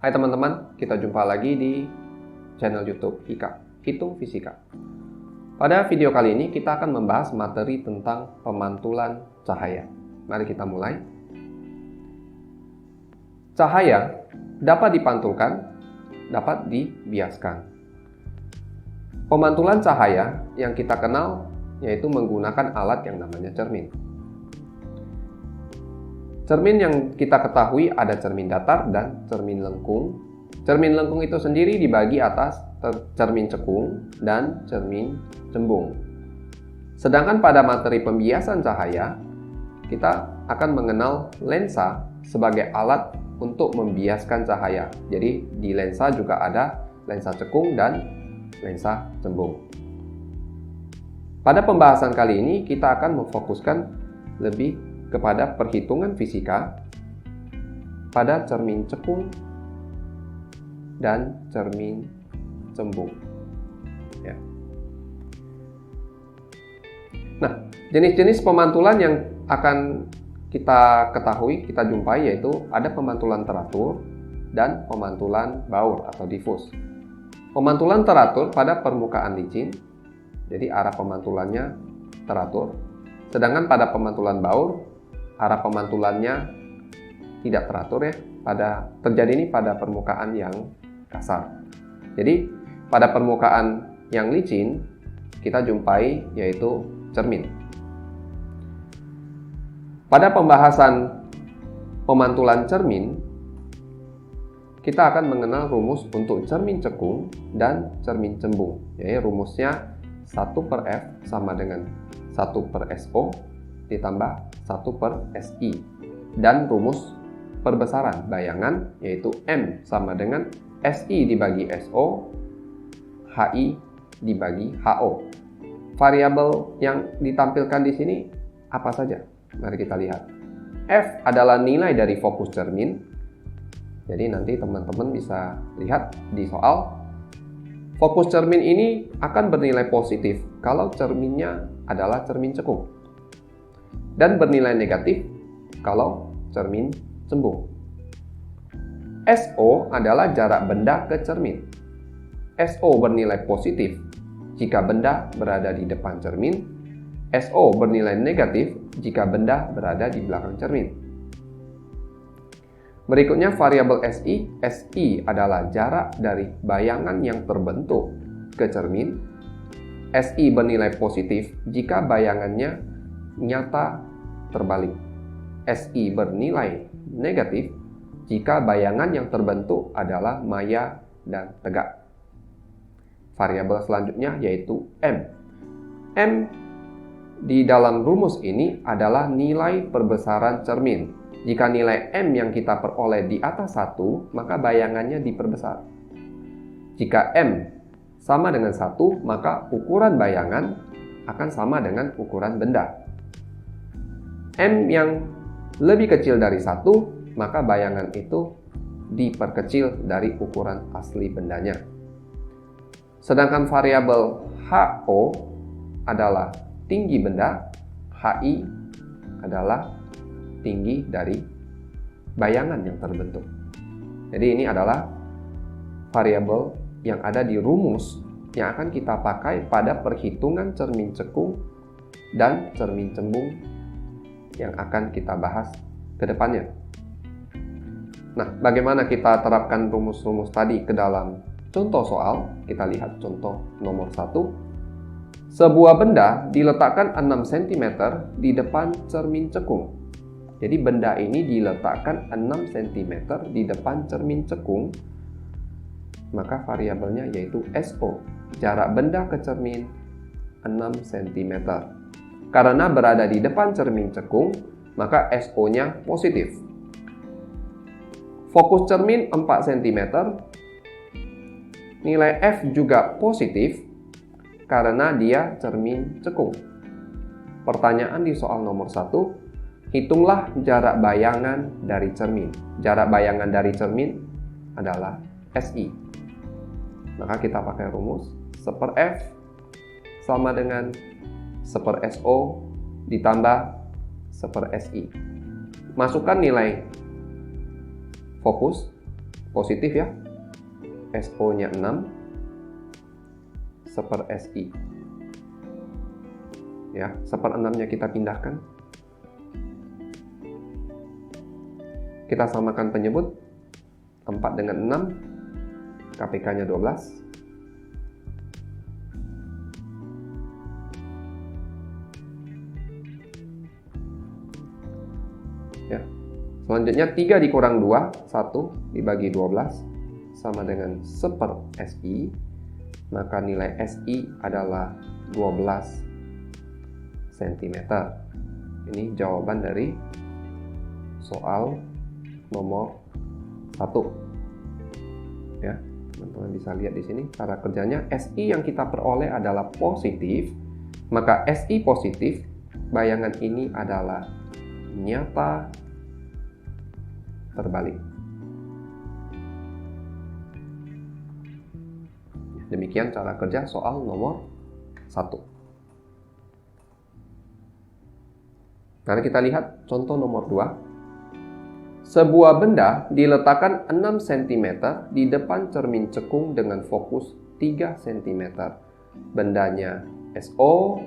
Hai teman-teman, kita jumpa lagi di channel YouTube HIKA, Hitung Fisika. Pada video kali ini kita akan membahas materi tentang pemantulan cahaya. Mari kita mulai. Cahaya dapat dipantulkan, dapat dibiaskan. Pemantulan cahaya yang kita kenal yaitu menggunakan alat yang namanya cermin. Cermin yang kita ketahui ada cermin datar dan cermin lengkung. Cermin lengkung itu sendiri dibagi atas cermin cekung dan cermin cembung. Sedangkan pada materi pembiasan cahaya, kita akan mengenal lensa sebagai alat untuk membiaskan cahaya. Jadi di lensa juga ada lensa cekung dan lensa cembung. Pada pembahasan kali ini kita akan memfokuskan lebih kepada perhitungan fisika pada cermin cekung dan cermin cembung. Ya. Nah, jenis-jenis pemantulan yang akan kita ketahui, kita jumpai yaitu ada pemantulan teratur dan pemantulan baur atau difus. Pemantulan teratur pada permukaan licin, jadi arah pemantulannya teratur. Sedangkan pada pemantulan baur, arah pemantulannya tidak teratur ya. Terjadi ini pada permukaan yang kasar. Jadi pada permukaan yang licin kita jumpai yaitu cermin. Pada pembahasan pemantulan cermin, kita akan mengenal rumus untuk cermin cekung dan cermin cembung. Jadi rumusnya 1/F sama dengan 1/SO ditambah 1/SI. Dan rumus perbesaran bayangan yaitu M sama dengan SI dibagi SO, HI dibagi HO. Variabel yang ditampilkan di sini apa saja? Mari kita lihat. F adalah nilai dari fokus cermin. Jadi nanti teman-teman bisa lihat di soal. Fokus cermin ini akan bernilai positif kalau cerminnya adalah cermin cekung. Dan bernilai negatif kalau cermin cembung. SO adalah jarak benda ke cermin. SO bernilai positif jika benda berada di depan cermin. SO bernilai negatif jika benda berada di belakang cermin. Berikutnya variabel SI. SI adalah jarak dari bayangan yang terbentuk ke cermin. SI bernilai positif jika bayangannya nyata terbalik. SI bernilai negatif jika bayangan yang terbentuk adalah maya dan tegak. Variabel selanjutnya yaitu M. M di dalam rumus ini adalah nilai perbesaran cermin. Jika nilai M yang kita peroleh di atas 1, maka bayangannya diperbesar. Jika M sama dengan 1, maka ukuran bayangan akan sama dengan ukuran benda. M yang lebih kecil dari 1, maka bayangan itu diperkecil dari ukuran asli bendanya. Sedangkan variabel HO adalah tinggi benda, HI adalah tinggi dari bayangan yang terbentuk. Jadi ini adalah variabel yang ada di rumus yang akan kita pakai pada perhitungan cermin cekung dan cermin cembung yang akan kita bahas ke depannya. Nah, bagaimana kita terapkan rumus-rumus tadi ke dalam contoh soal? Kita lihat contoh nomor 1. Sebuah benda diletakkan 6 cm di depan cermin cekung. Jadi benda ini diletakkan 6 cm di depan cermin cekung. Maka variabelnya yaitu SO. Jarak benda ke cermin 6 cm. Karena berada di depan cermin cekung, maka SO-nya positif. Fokus cermin 4 cm. Nilai F juga positif karena dia cermin cekung. Pertanyaan di soal nomor 1, hitunglah jarak bayangan dari cermin. Jarak bayangan dari cermin adalah SI. Maka kita pakai rumus 1/F sama dengan 1/SO ditambah 1/SI. Masukkan nilai fokus positif ya. SO-nya 6 1/4 SI. Ya, 1/6-nya kita pindahkan. Kita samakan penyebut. 4 dengan 6, KPK-nya 12. Ya. Selanjutnya 3 dikurang 2, 1 dibagi 12 sama dengan 1/4 SI. Maka nilai SI adalah 12 cm. Ini jawaban dari soal nomor 1. Ya, teman-teman bisa lihat di sini cara kerjanya. SI yang kita peroleh adalah positif, maka SI positif, bayangan ini adalah nyata terbalik. Demikian cara kerja soal nomor 1. Mari kita lihat contoh nomor 2. Sebuah benda diletakkan 6 cm di depan cermin cekung dengan fokus 3 cm. Bendanya SO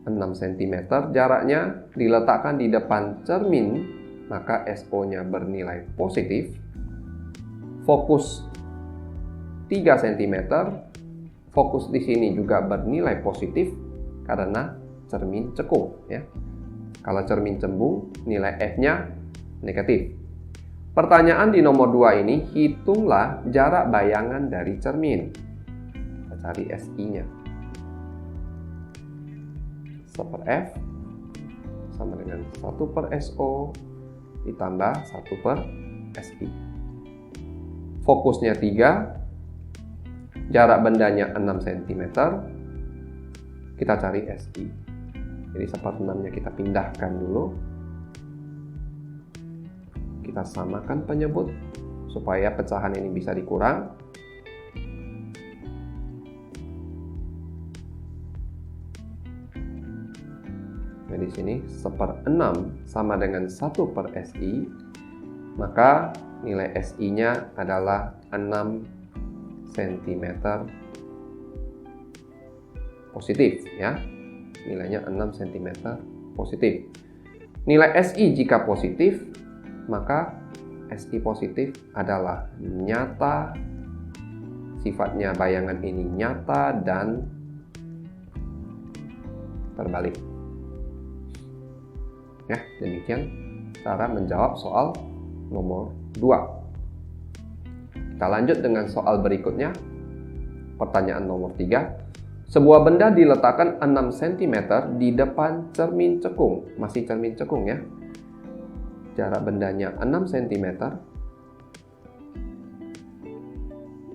6 cm, jaraknya diletakkan di depan cermin, maka SO-nya bernilai positif. Fokus 3 cm, fokus di sini juga bernilai positif karena cermin cekung ya. Kalau cermin cembung, nilai F-nya negatif. Pertanyaan di nomor 2 ini, hitunglah jarak bayangan dari cermin. Kita cari SI-nya. 1/F sama dengan 1/SO ditambah 1/SI. Fokusnya 3, jarak bendanya 6 cm. Kita cari SI. Jadi 1/6-nya kita pindahkan dulu. Kita samakan penyebut supaya pecahan ini bisa dikurang. Nah, di sini 1/6 sama dengan 1/SI, maka nilai SI-nya adalah 6 cm positif ya. Nilainya 6 cm positif. Nilai SI jika positif, maka SI positif adalah nyata, sifatnya bayangan ini nyata dan terbalik. Ya, demikian cara menjawab soal nomor 2. Kita lanjut dengan soal berikutnya. Pertanyaan nomor 3. Sebuah benda diletakkan 6 cm di depan cermin cekung. Masih cermin cekung ya. Jarak bendanya 6 cm.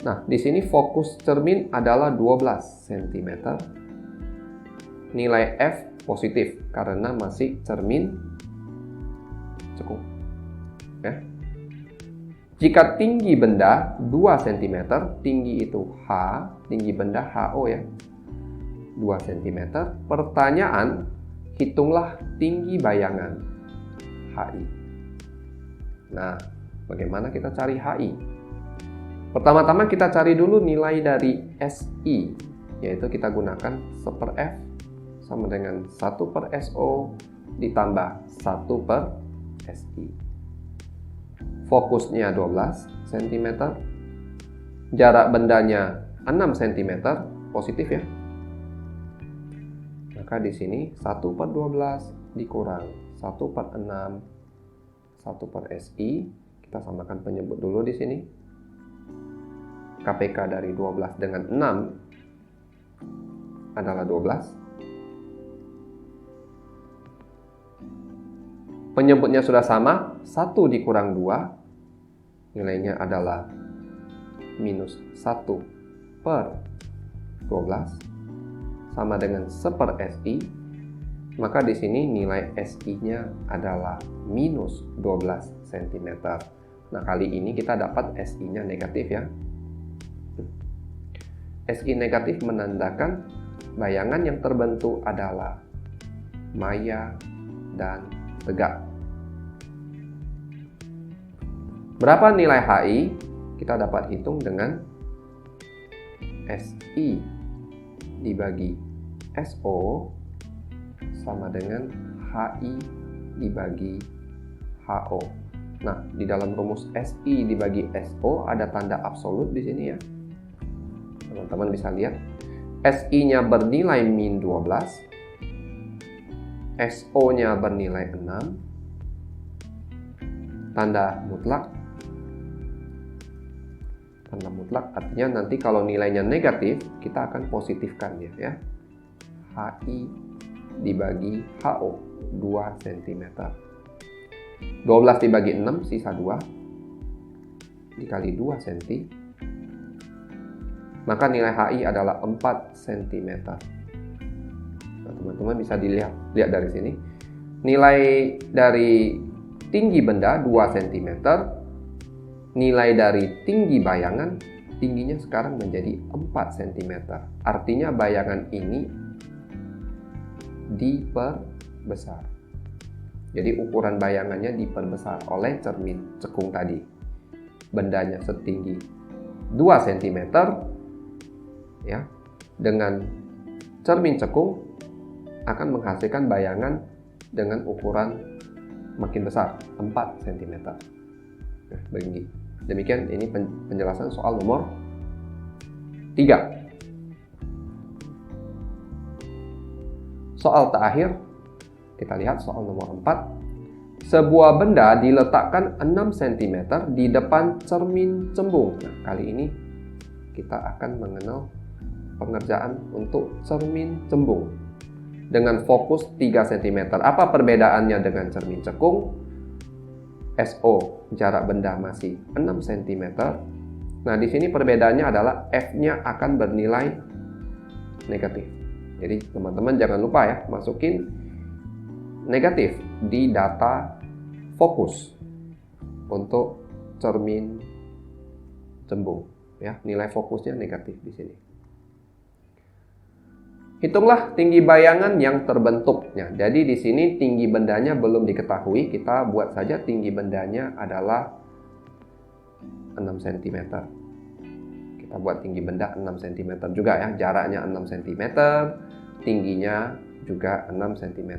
Nah, di sini fokus cermin adalah 12 cm. Nilai F positif karena masih cermin cekung. Ya. Jika tinggi benda 2 cm, tinggi itu H, tinggi benda HO ya. 2 cm. Pertanyaan, hitunglah tinggi bayangan HI. Nah, bagaimana kita cari HI? Pertama-tama kita cari dulu nilai dari SI, yaitu kita gunakan 1/F sama dengan 1/SO ditambah 1/SI. Fokusnya 12 cm, jarak bendanya 6 cm, positif ya. Maka di sini 1/12 dikurang 1/6, 1/SI. Kita samakan penyebut dulu di sini. KPK dari 12 dengan 6 adalah 12. Penyebutnya sudah sama, 1 dikurang 2, nilainya adalah minus 1/12, sama dengan 1/SI, maka di sini nilai SI-nya adalah minus 12 cm. Nah, kali ini kita dapat SI-nya negatif ya. SI negatif menandakan bayangan yang terbentuk adalah maya dan tegak. Berapa nilai HI? kita dapat hitung dengan SI dibagi SO sama dengan HI dibagi HO. Nah, di dalam rumus SI dibagi SO ada tanda absolut di sini ya. Teman-teman bisa lihat. SI-nya bernilai min 12. SO-nya bernilai 6. Tanda mutlak. Tanda mutlak artinya nanti kalau nilainya negatif, kita akan positifkan dia ya. HI dibagi HO 2 cm. 12 dibagi 6 sisa 2 dikali 2 cm. Maka nilai HI adalah 4 cm. Nah, teman-teman bisa lihat dari sini. Nilai dari tinggi benda 2 cm. Nilai dari tinggi bayangan, tingginya sekarang menjadi 4 cm. Artinya bayangan ini diperbesar. Jadi ukuran bayangannya diperbesar oleh cermin cekung tadi. Bendanya setinggi 2 cm ya. Dengan cermin cekung akan menghasilkan bayangan dengan ukuran makin besar, 4 cm. Nah, begini. Demikian ini penjelasan soal nomor 3. Soal terakhir, kita lihat soal nomor 4. Sebuah benda diletakkan 6 cm di depan cermin cembung. Nah, kali ini kita akan mengenal pengerjaan untuk cermin cembung dengan fokus 3 cm. Apa perbedaannya dengan cermin cekung? SO, jarak benda masih 6 cm. Nah, di sini perbedaannya adalah F-nya akan bernilai negatif. Jadi, teman-teman jangan lupa ya, masukin negatif di data fokus untuk cermin cembung ya, nilai fokusnya negatif di sini. Hitunglah tinggi bayangan yang terbentuknya. Jadi di sini tinggi bendanya belum diketahui, kita buat saja tinggi bendanya adalah 6 cm. Kita buat tinggi benda 6 cm juga ya, jaraknya 6 cm, tingginya juga 6 cm.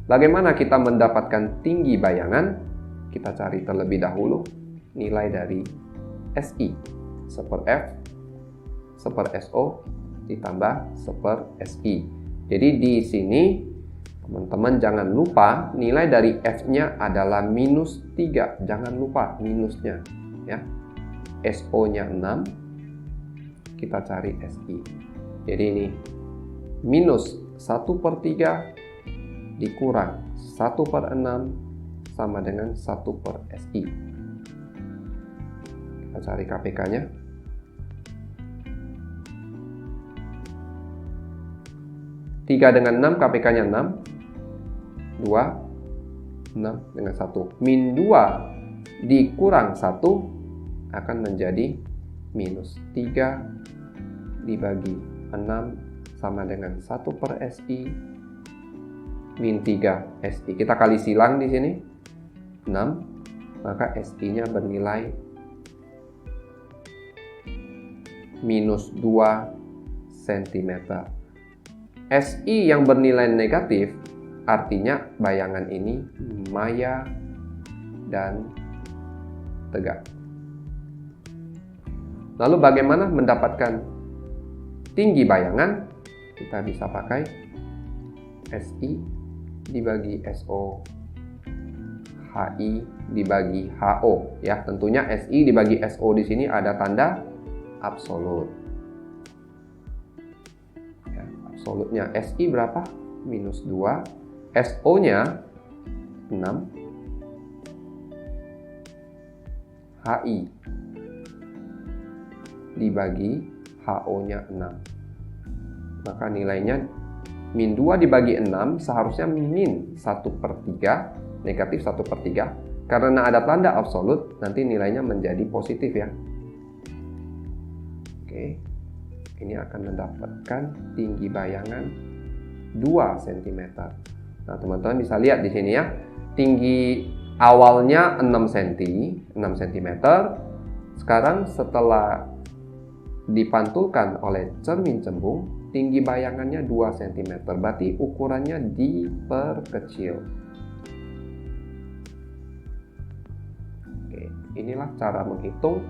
Bagaimana kita mendapatkan tinggi bayangan? Kita cari terlebih dahulu nilai dari SI, 1/F, 1/SO, ditambah 1/SI. Jadi di sini teman-teman jangan lupa nilai dari F-nya adalah -3. Jangan lupa minusnya ya. SO-nya 6. Kita cari SI. Jadi ini minus 1/3 dikurang 1/6 sama dengan 1/SI. Kita cari KPK-nya. 3 dengan 6, KPK-nya 6. 2, 6 dengan 1. Min 2 dikurang 1 akan menjadi -3 dibagi 6 sama dengan 1/SI min 3 SI. Kita kali silang di sini 6, maka SI-nya bernilai -2 cm. SI yang bernilai negatif artinya bayangan ini maya dan tegak. Lalu bagaimana mendapatkan tinggi bayangan? Kita bisa pakai SI dibagi SO, HI dibagi HO ya. Tentunya SI dibagi SO di sini ada tanda absolut. Ya, absolutnya SI berapa? -2. SO-nya 6. HI dibagi HO-nya 6. Maka nilainya min 2 dibagi 6 seharusnya min 1/3, negatif 1/3. Karena ada tanda absolut, nanti nilainya menjadi positif ya. Oke, ini akan mendapatkan tinggi bayangan 2 cm. Nah, teman-teman bisa lihat di sini ya. Tinggi awalnya 6 cm, Sekarang setelah dipantulkan oleh cermin cembung, tinggi bayangannya 2 cm, berarti ukurannya diperkecil. Oke, inilah cara menghitung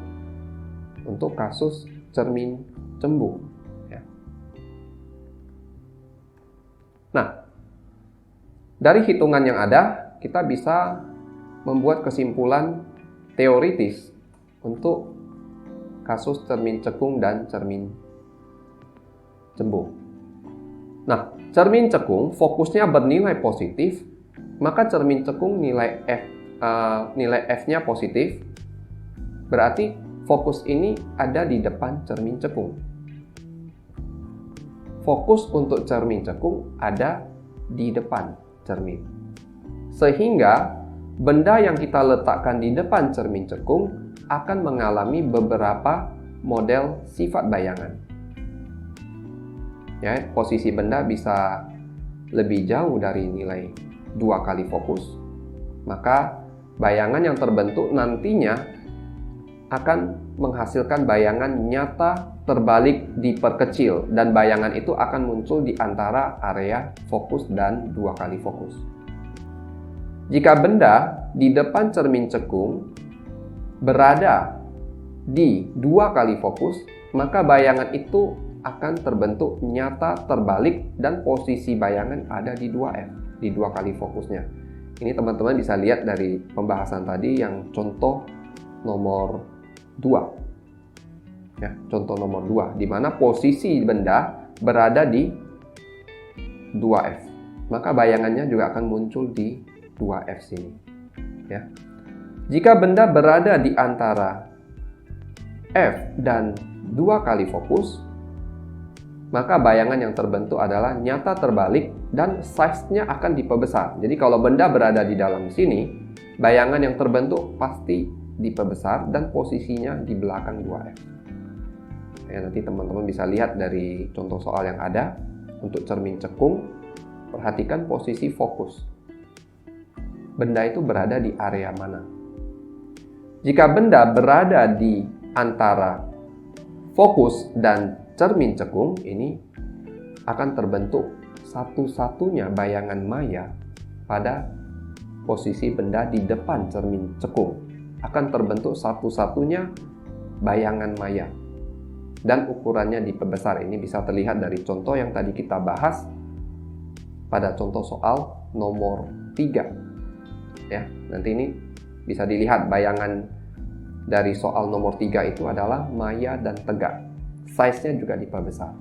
untuk kasus cermin cembung. Ya. Nah, dari hitungan yang ada, kita bisa membuat kesimpulan teoritis untuk kasus cermin cekung dan cermin cembung. Nah, cermin cekung fokusnya bernilai positif, maka cermin cekung nilai F-nya positif, berarti fokus ini ada di depan cermin cekung. Fokus untuk cermin cekung ada di depan cermin. Sehingga benda yang kita letakkan di depan cermin cekung akan mengalami beberapa model sifat bayangan. Ya, posisi benda bisa lebih jauh dari nilai 2 kali fokus, maka bayangan yang terbentuk nantinya akan menghasilkan bayangan nyata terbalik diperkecil, dan bayangan itu akan muncul di antara area fokus dan 2 kali fokus. Jika benda di depan cermin cekung berada di 2 kali fokus, maka bayangan itu akan terbentuk nyata terbalik dan posisi bayangan ada di 2F, di 2 kali fokusnya. Ini teman-teman bisa lihat dari pembahasan tadi yang contoh nomor 2. Ya, contoh nomor 2, di mana posisi benda berada di 2F. Maka bayangannya juga akan muncul di 2F sini. Ya. Jika benda berada di antara F dan 2 kali fokus, maka bayangan yang terbentuk adalah nyata terbalik dan size-nya akan diperbesar. Jadi kalau benda berada di dalam sini, bayangan yang terbentuk pasti diperbesar dan posisinya di belakang 2F. Ya, nanti teman-teman bisa lihat dari contoh soal yang ada. Untuk cermin cekung, perhatikan posisi fokus. Benda itu berada di area mana? Jika benda berada di antara fokus dan cermin cekung, ini akan terbentuk satu-satunya bayangan maya pada posisi benda di depan cermin cekung. Akan terbentuk satu-satunya bayangan maya. Dan ukurannya diperbesar. Ini bisa terlihat dari contoh yang tadi kita bahas pada contoh soal nomor 3. Ya, nanti ini bisa dilihat bayangan dari soal nomor 3 itu adalah maya dan tegak. Size-nya juga diperbesar.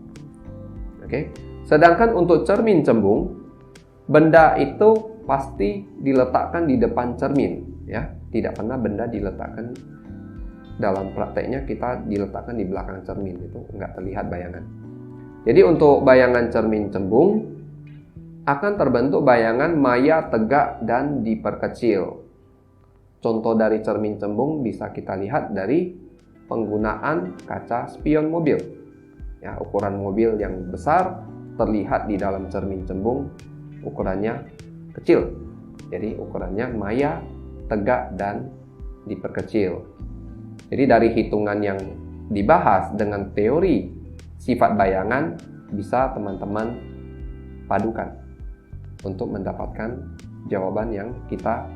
Oke. Sedangkan untuk cermin cembung, benda itu pasti diletakkan di depan cermin, ya. Tidak pernah benda diletakkan dalam prakteknya kita diletakkan di belakang cermin, itu nggak terlihat bayangan. Jadi untuk bayangan cermin cembung akan terbentuk bayangan maya, tegak, dan diperkecil. Contoh dari cermin cembung bisa kita lihat dari penggunaan kaca spion mobil. Ya, ukuran mobil yang besar terlihat di dalam cermin cembung ukurannya kecil. Jadi ukurannya maya, tegak, dan diperkecil. Jadi dari hitungan yang dibahas dengan teori sifat bayangan bisa teman-teman padukan untuk mendapatkan jawaban yang kita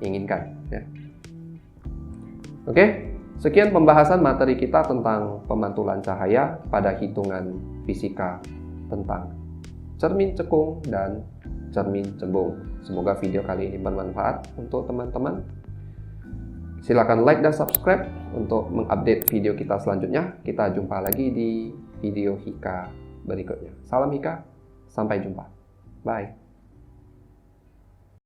inginkan. Ya. Oke, sekian pembahasan materi kita tentang pemantulan cahaya pada hitungan fisika tentang cermin cekung dan cermin cembung. Semoga video kali ini bermanfaat untuk teman-teman. Silakan like dan subscribe untuk mengupdate video kita selanjutnya. Kita jumpa lagi di video Hika berikutnya. Salam Hika, sampai jumpa. Bye.